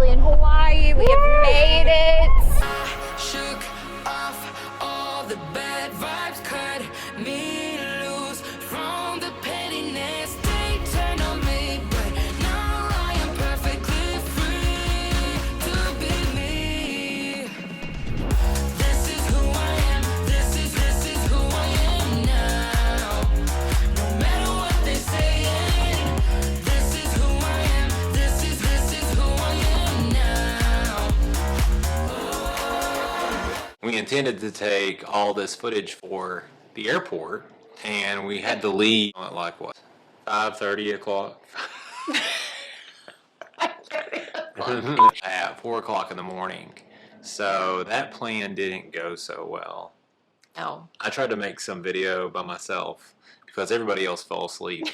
officially in Hawaii. We have made it. Shook off all the bad vibes, cut me loose from the pettiness they turned on me. But now I am perfectly free to be me. This is who I am. This is who I am now. No matter what they say, this is who I am. This is who I am now. We intended to take all this footage for the airport, and we had to leave at like what, 5:30 o'clock? At 4 o'clock in the morning. So that plan didn't go so well. Oh. I tried to make some video by myself because everybody else fell asleep.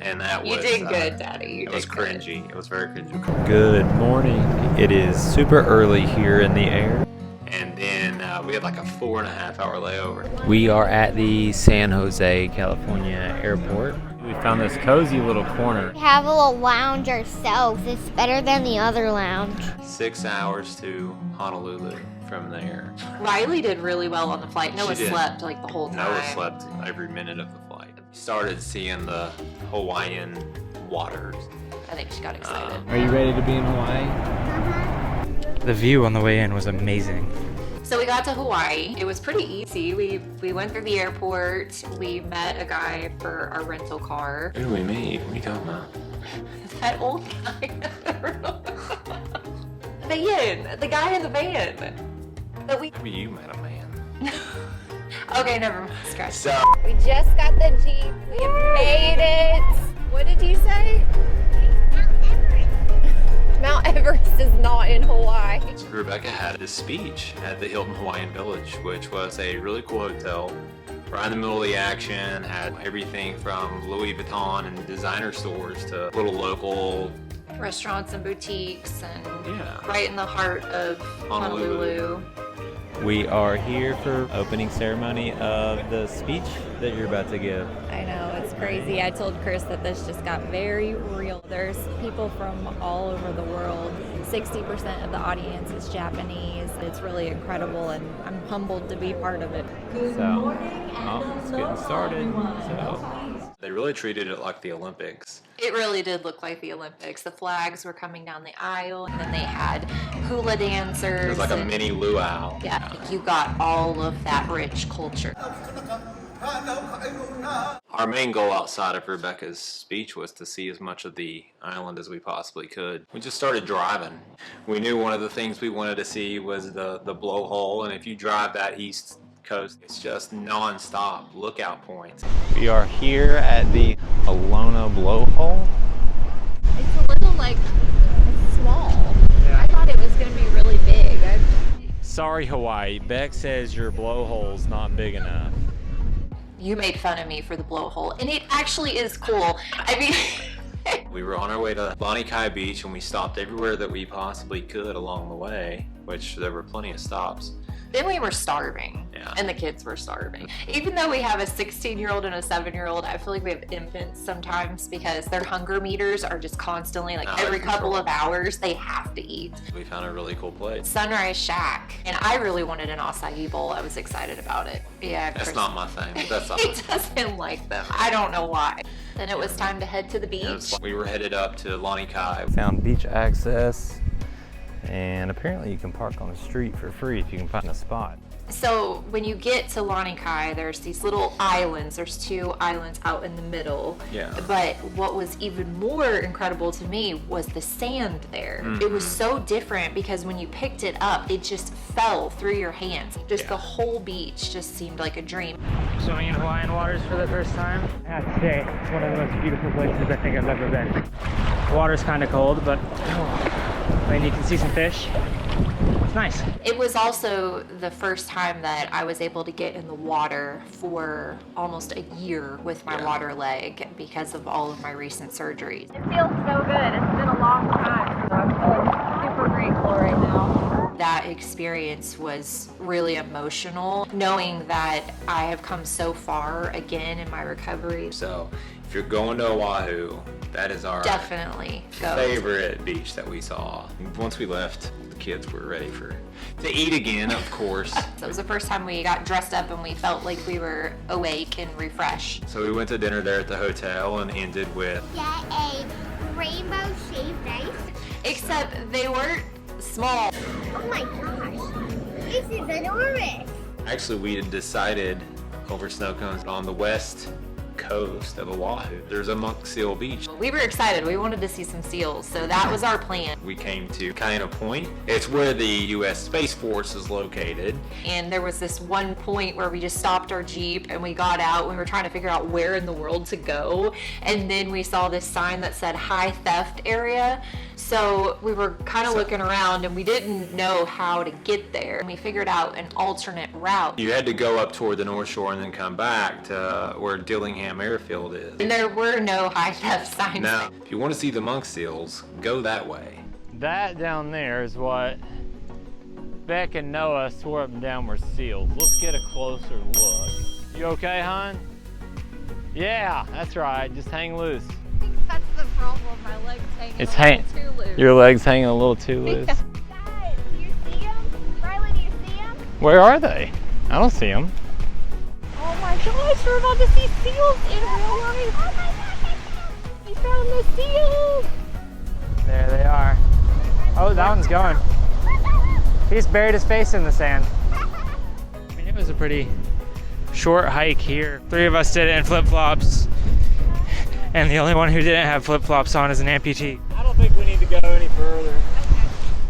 And that was... You did good, Daddy. It was cringy. It was very cringy. Good morning. It is super early here in the air. And then we had like a 4.5 hour layover. We are at the San Jose, California airport. We found this cozy little corner. We have a little lounge ourselves. It's better than the other lounge. 6 hours to Honolulu from there. Ryleigh did really well on the flight. Noah She did. slept like the whole time. Noah slept every minute of the flight. Started seeing the Hawaiian waters. I think she got excited. Are you ready to be in Hawaii? The view on the way in was amazing. So we got to Hawaii. It was pretty easy. We went through the airport. We met a guy for our rental car. Who do we meet? What are you talking about? That old guy. The guy in the van. That we. Maybe you met a man. Okay, never mind. Scratch. So We just got the Jeep. We have made it. What did you say? Mount Everest is not in Hawaii. Rebekah had this speech at the Hilton Hawaiian Village, which was a really cool hotel. Right in the middle of the action, had everything from Louis Vuitton and designer stores to little local. Restaurants and boutiques and Yeah. right in the heart of Honolulu. We are here for opening ceremony of the speech that you're about to give. I know, it's crazy. I told Chris that this just got very real. There's people from all over the world. 60% of the audience is Japanese. It's really incredible, and I'm humbled to be part of it. So, it's getting started. So, They really treated it like the Olympics. It really did look like the Olympics. The flags were coming down the aisle, and then they had hula dancers. It was like a and- mini luau. Yeah, you got all of that rich culture. Our main goal outside of Rebekah's speech was to see as much of the island as we possibly could. We just started driving. We knew one of the things we wanted to see was the blowhole, and if you drive that east coast, it's just non-stop lookout points. we are here at the Halona Blowhole. It's a little like small. I thought it was going to be really big. Sorry, Hawaii. Beck says your blowhole's not big enough. You made fun of me for the blowhole, and it actually is cool. I mean, We were on our way to Lanikai Beach, and we stopped everywhere that we possibly could along the way, which there were plenty of stops. then we were starving, Yeah. and the kids were starving. Even though we have a 16-year-old and a 7-year-old, I feel like we have infants sometimes because their hunger meters are just constantly, like Out of every couple control. of hours, they have to eat. We found a really cool place. Sunrise Shack, and I really wanted an acai bowl. I was excited about it. Yeah, That's Chris- not my thing, but that's not He doesn't like them. I don't know why. Then it was time to head to the You know, it's beach. like we were headed up to Lanikai. Found beach access, and apparently you can park on the street for free if you can find a spot. So when you get to Lanikai, there's these little islands. There's 2 islands out in the middle. Yeah. But what was even more incredible to me was the sand there. It was so different because when you picked it up, it just fell through your hands. Just the whole beach just seemed like a dream. Swimming in Hawaiian waters for the first time. I have to say, it's one of the most beautiful places I think I've ever been. The water's kind of cold, but I mean, you can see some fish. It's nice. It was also the first time that I was able to get in the water for almost a year with my water leg because of all of my recent surgeries. It feels so good. It's been a long time, so I'm feeling super grateful right now. That experience was really emotional, knowing that I have come so far again in my recovery. So if you're going to Oahu, That is our Definitely go. favorite beach that we saw. Once we left, the kids were ready to eat again, of course. So it was the first time we got dressed up and we felt like we were awake and refreshed. So we went to dinner there at the hotel and ended with Get a rainbow shaved ice. Except they weren't small. Oh my gosh. This is enormous. Actually, we had decided over snow cones on the west coast of Oahu. There's a monk seal beach. We were excited. We wanted to see some seals, so that was our plan. We came to Kailua Point. It's where the U.S. Space Force is located. And there was this one point where we just stopped our Jeep and we got out. We were trying to figure out where in the world to go. And then we saw this sign that said high theft area. So we were kind of looking around and we didn't know how to get there. And we figured out an alternate route. You had to go up toward the North Shore and then come back to where Dillingham Airfield is. And there were no high theft signs. Now, if you want to see the monk seals, go that way. That down there is what Beck and Noah swore up and down were seals. Let's get a closer look. You okay, hon? Yeah, that's right. Just hang loose. That's the problem. My legs hanging It's a little too loose. Your legs hanging a little too loose. Guys, do you see them? Ryleigh, do you see them? Where are they? I don't see them. Oh my gosh, we're about to see seals in real life. Oh my gosh, We found the seals. There they are. Oh, that one's going. He just buried his face in the sand. I mean, it was a pretty short hike here. 3 of us did it in flip-flops. And the only one who didn't have flip-flops on is an amputee. I don't think we need to go any further.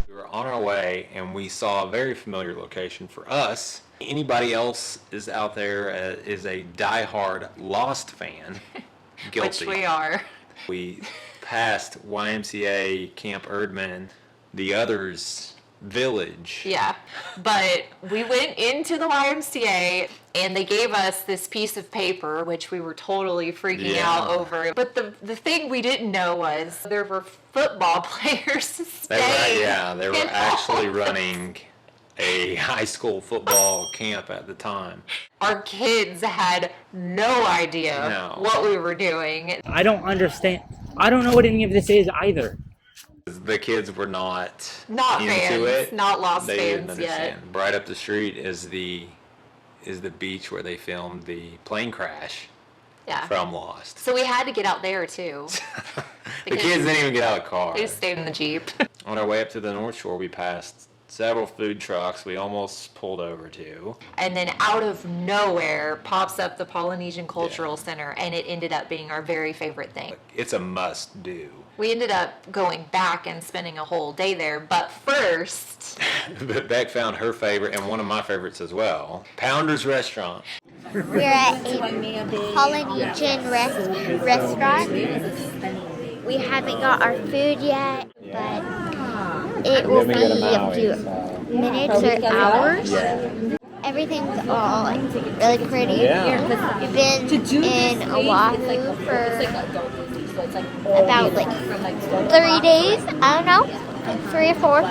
We were on our way and we saw a very familiar location for us. Anybody else is out there is a diehard Lost fan. Guilty. Which we are. We passed YMCA Camp Erdman, the others village. Yeah, but we went into the YMCA and they gave us this piece of paper, which we were totally freaking out over. But the thing we didn't know was there were football players staying. They were actually running a high school football camp at the time. Our kids had no idea what we were doing. I don't understand. I don't know what any of this is either. The kids were not into fans, it. not Lost They fans didn't understand. yet. Right up the street is the beach where they filmed the plane crash Yeah. from Lost. So we had to get out there too. The kids didn't even get out of the car. They just stayed in the Jeep. On our way up to the North Shore, we passed several food trucks we almost pulled over to. And then out of nowhere pops up the Polynesian Cultural Center, and it ended up being our very favorite thing. It's a must do. We ended up going back and spending a whole day there, but first... Beck found her favorite and one of my favorites as well. Pounder's Restaurant. We're at a Polynesian restaurant. We haven't got our food yet, but it will be a few minutes or hours. Everything's all like really pretty. We've been in Oahu for about like 30 days. I don't know, 3 or 4.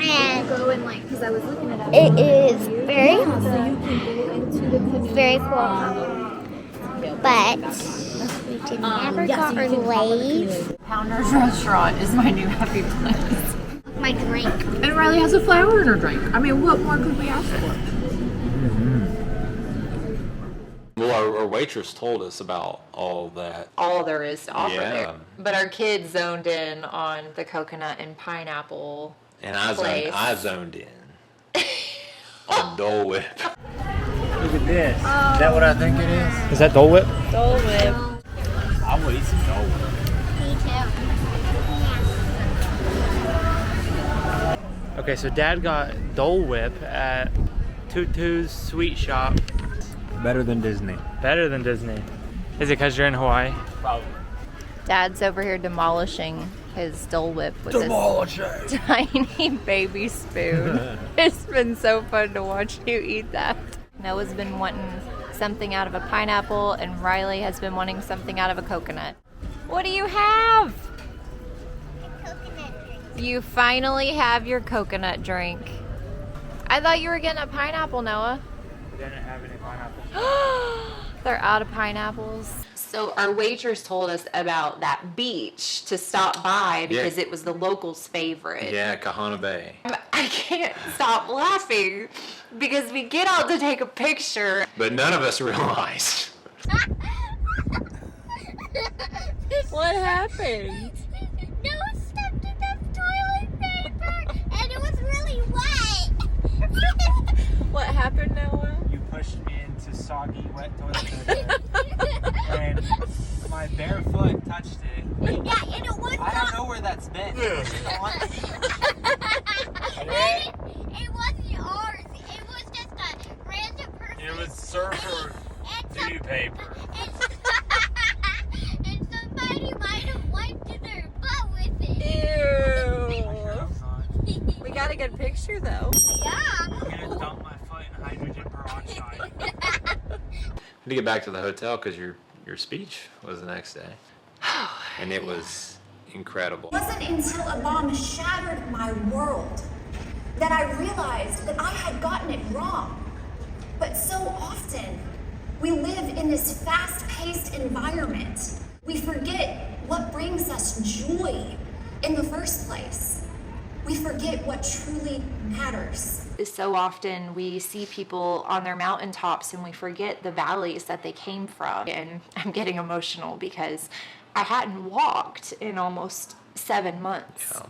And it is very cool. But we never got our legs. Pounder's Restaurant is my new happy place. My drink. And Ryleigh has a flower in her drink. I mean, what more could we ask for? Well, our waitress told us about all that. All there is to offer Yeah. there. But our kids zoned in on the coconut and pineapple And I place. zoned in on Dole Whip. Look at this. Is that what I think it is? Is that Dole Whip? Dole Whip. I will eat some Dole Whip. Me too. Okay, so Dad got Dole Whip at Tutu's Sweet Shop. Better than Disney. Better than Disney. Is it because you're in Hawaii? Probably. Dad's over here demolishing his Dole Whip with this tiny baby spoon. It's been so fun to watch you eat that. Noah's been wanting something out of a pineapple, and Ryleigh has been wanting something out of a coconut. What do you have? Coconut drink. You finally have your coconut drink. I thought you were getting a pineapple, Noah. We didn't have any pineapple. They're out of pineapples. So our waitress told us about that beach to stop by because it was the locals' favorite. Yeah, Kahana Bay. I can't stop laughing because we get out to take a picture. But none of us realized. What happened? Noah stepped in the toilet paper and it was really wet. What happened, Noah? You pushed me into soggy, wet toilet paper. And my bare foot touched it. Yeah, and it was I don't know where that's been. It wasn't ours. It was just a random person. It was surfer doo paper. And somebody might have wiped their butt with it. Ew. We got a good picture though. Yeah. I'm gonna dump my foot in hydrogen peroxide. To get back to the hotel because your speech was the next day, and it was incredible. It wasn't until a bomb shattered my world that I realized that I had gotten it wrong. But so often, we live in this fast-paced environment. We forget what brings us joy in the first place. We forget what truly matters. So often we see people on their mountaintops and we forget the valleys that they came from. And I'm getting emotional because I hadn't walked in almost 7 months. Yeah.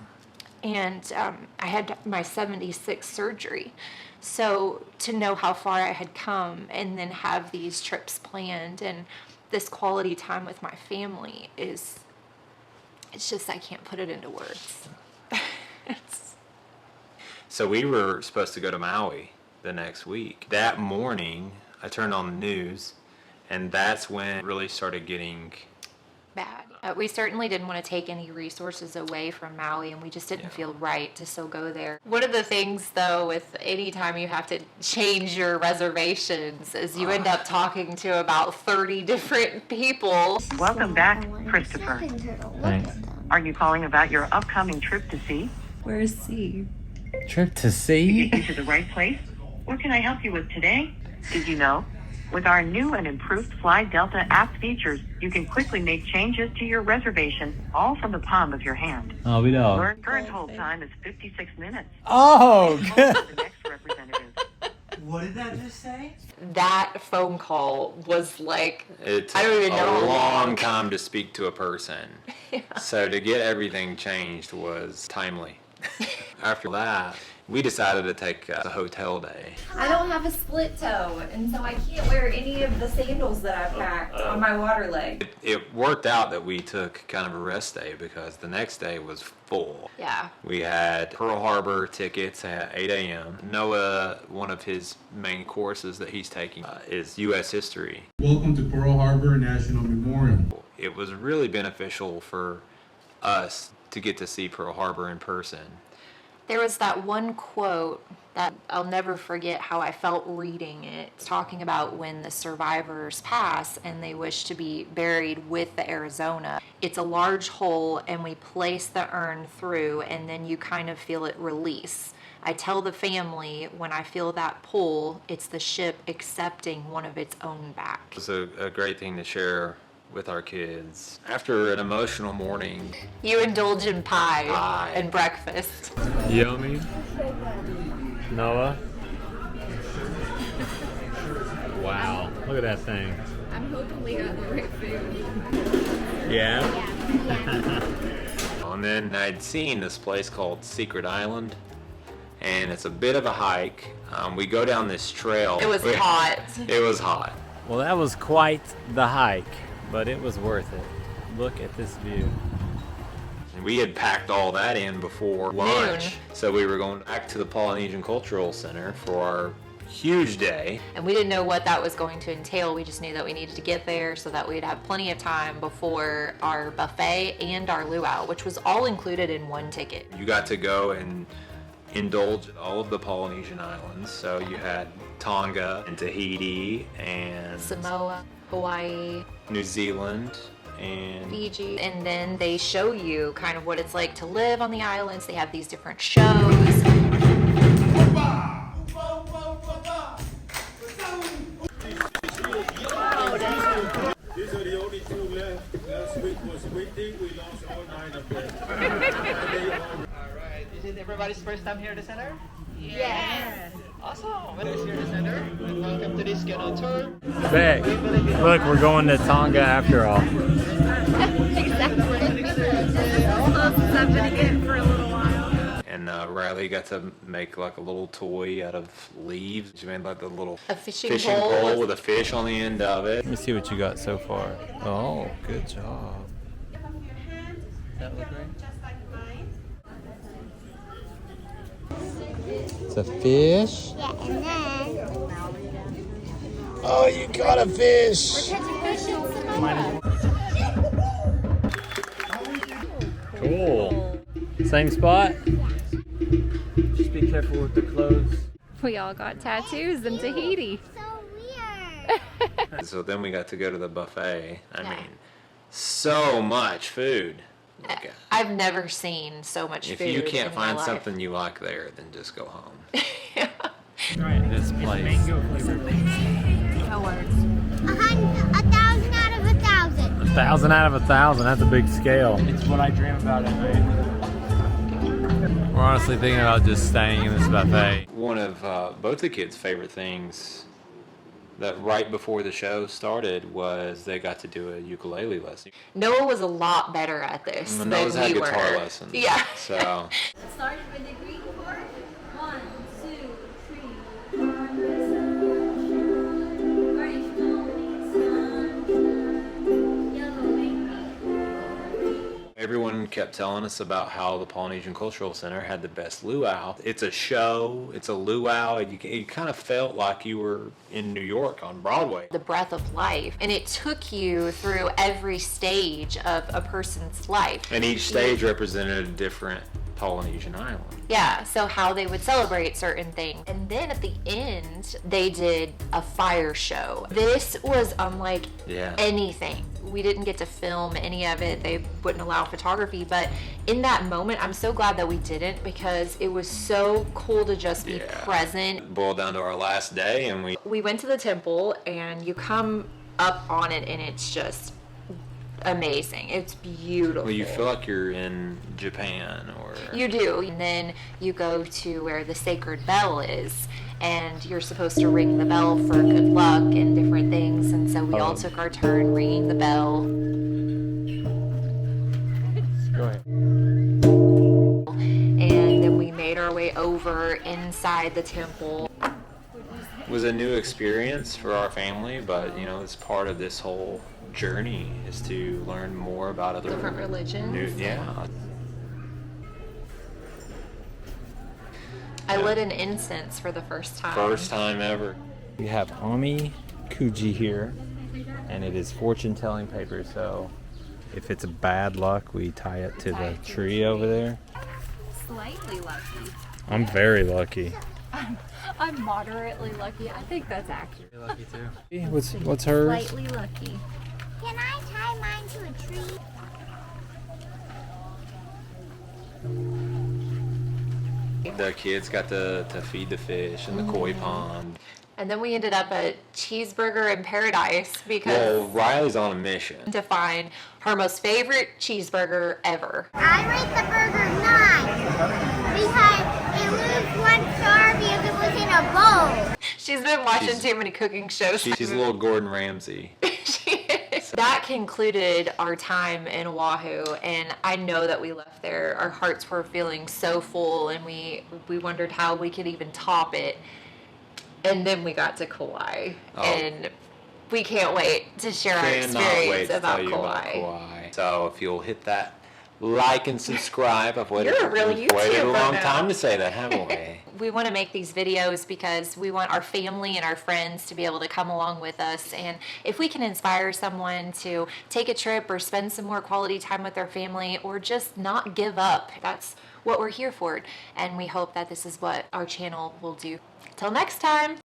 And I had my 76th surgery. So to know how far I had come and then have these trips planned and this quality time with my family it's just, I can't put it into words. So we were supposed to go to Maui the next week. That morning, I turned on the news, and that's when it really started getting bad. We certainly didn't want to take any resources away from Maui, and we just didn't feel right to still go there. One of the things, though, with any time you have to change your reservations is you end up talking to about 30 different people. Welcome back, Christopher. Thanks. Are you calling about your upcoming trip to sea? Where is C? Trip to To sea? get you to the right place? What can I help you with today? Did you know? With our new and improved Fly Delta app features, you can quickly make changes to your reservation, all from the palm of your hand. Oh, we know. Your current hold time is 56 minutes. Oh, Hold good. for the next representative. What did that just say? That phone call was like, it I don't even took know a how long long. time to speak to a person. So to get everything changed was timely. After that, we decided to take a hotel day. I don't have a split toe, and so I can't wear any of the sandals that I've packed on my water leg. It worked out that we took kind of a rest day because the next day was full. yeah. We had Pearl Harbor tickets at 8 a.m. Noah, one of his main courses that he's taking is U.S. history. Welcome to Pearl Harbor National Memorial. It was really beneficial for us to get to see Pearl Harbor in person. There was that one quote that I'll never forget how I felt reading it. It's talking about when the survivors pass and they wish to be buried with the Arizona. It's a large hole and we place the urn through and then you kind of feel it release. I tell the family when I feel that pull, it's the ship accepting one of its own back. It was a great thing to share with our kids. After an emotional morning, You indulge in pie Pie. and breakfast. Yummy. Noah. Wow. Look at that thing. I'm hoping we got the right food. Yeah? and then I'd seen this place called Secret Island, and it's a bit of a hike. We go down this trail. It was hot. It was hot. Well, that was quite the hike, but it was worth it. Look at this view. And we had packed all that in before lunch. Noon. So we were going back to the Polynesian Cultural Center for our huge day. And we didn't know what that was going to entail. We just knew that we needed to get there so that we'd have plenty of time before our buffet and our luau, which was all included in one ticket. You got to go and indulge in all of the Polynesian islands. So you had Tonga and Tahiti and Samoa, Hawaii, New Zealand and Fiji, and then they show you kind of what it's like to live on the islands. They have these different shows. These are the only 2 left. Last week was windy. We lost all 9 of them. Alright, is it everybody's first time here at the center? Yes. Awesome. Welcome here at the center. And welcome to this Ghetto tour. Beck, look, we're going to Tonga after all. I've been again for a little while. And Ryleigh got to make like a little toy out of leaves. She made like the little fishing pole with a fish on the end of it. Let me see what you got so far. Oh, good job. That look right? It's a fish. Yeah, and then Oh, you got a fish. we're catching fish in Samoa. Cool. Same spot? Just be careful with the clothes. We all got tattoos in Tahiti. So weird. So then we got to go to the buffet. I mean, so much food. Like, I've never seen so much if food. you can't in my find life. something you like there, then just go home. This place. Mango flavored. No words. 1,000 out of 1,000. 1,000 out of 1,000. That's a big scale. It's what I dream about at night. We're honestly thinking about just staying in this buffet. One of both the kids' favorite things that right before the show started was they got to do a ukulele lesson. Noah was a lot better at this than Noah's had we guitar were. lessons. Yeah. So Start with the Greek chord. 1, 2, 3. everyone kept telling us about how the Polynesian Cultural Center had the best luau. It's a show, it's a luau, and you kind of felt like you were in New York on Broadway. The breath of life, and it took you through every stage of a person's life. And each stage represented a different Polynesian island. Yeah, so how they would celebrate certain things. And then at the end, they did a fire show. This was unlike anything. We didn't get to film any of it. They wouldn't allow photography, but in that moment, I'm so glad that we didn't, because it was so cool to just be present. It boiled down to our last day, and we went to the temple, and you come up on it, and it's just amazing. It's beautiful. Well, you feel like you're in Japan, or you do. And then you go to where the sacred bell is, and you're supposed to ring the bell for good luck and different things. And so we all took our turn ringing the bell. Go ahead. And then we made our way over inside the temple. It was a new experience for our family, but you know, it's part of this whole journey is to learn more about other different religions. I lit an incense for the first time. First time ever. We have Ami Kuji here, and it is fortune-telling paper, so if it's bad luck, we tie it to the tree over there. Slightly lucky. I'm very lucky. I'm moderately lucky. I think that's accurate. You're lucky too. What's hers? Slightly lucky. Can I tie mine to a tree? The kids got to feed the fish in the koi pond. And then we ended up at Cheeseburger in Paradise because Ryleigh's on a mission to find her most favorite cheeseburger ever. I rate the burger 9 because it loses 1 star because it was in a bowl. She's been watching too many cooking shows. She's a little Gordon Ramsay. That concluded our time in Oahu, and I know that we left there, our hearts were feeling so full, and we wondered how we could even top it. And then we got to Kauai, and we can't wait to share our experience about Kauai. So if you'll hit that like and subscribe. I've waited, You're a real we've waited a YouTuber long now. time to say that, haven't we? We want to make these videos because we want our family and our friends to be able to come along with us. And if we can inspire someone to take a trip or spend some more quality time with their family or just not give up, that's what we're here for. And we hope that this is what our channel will do. Till next time.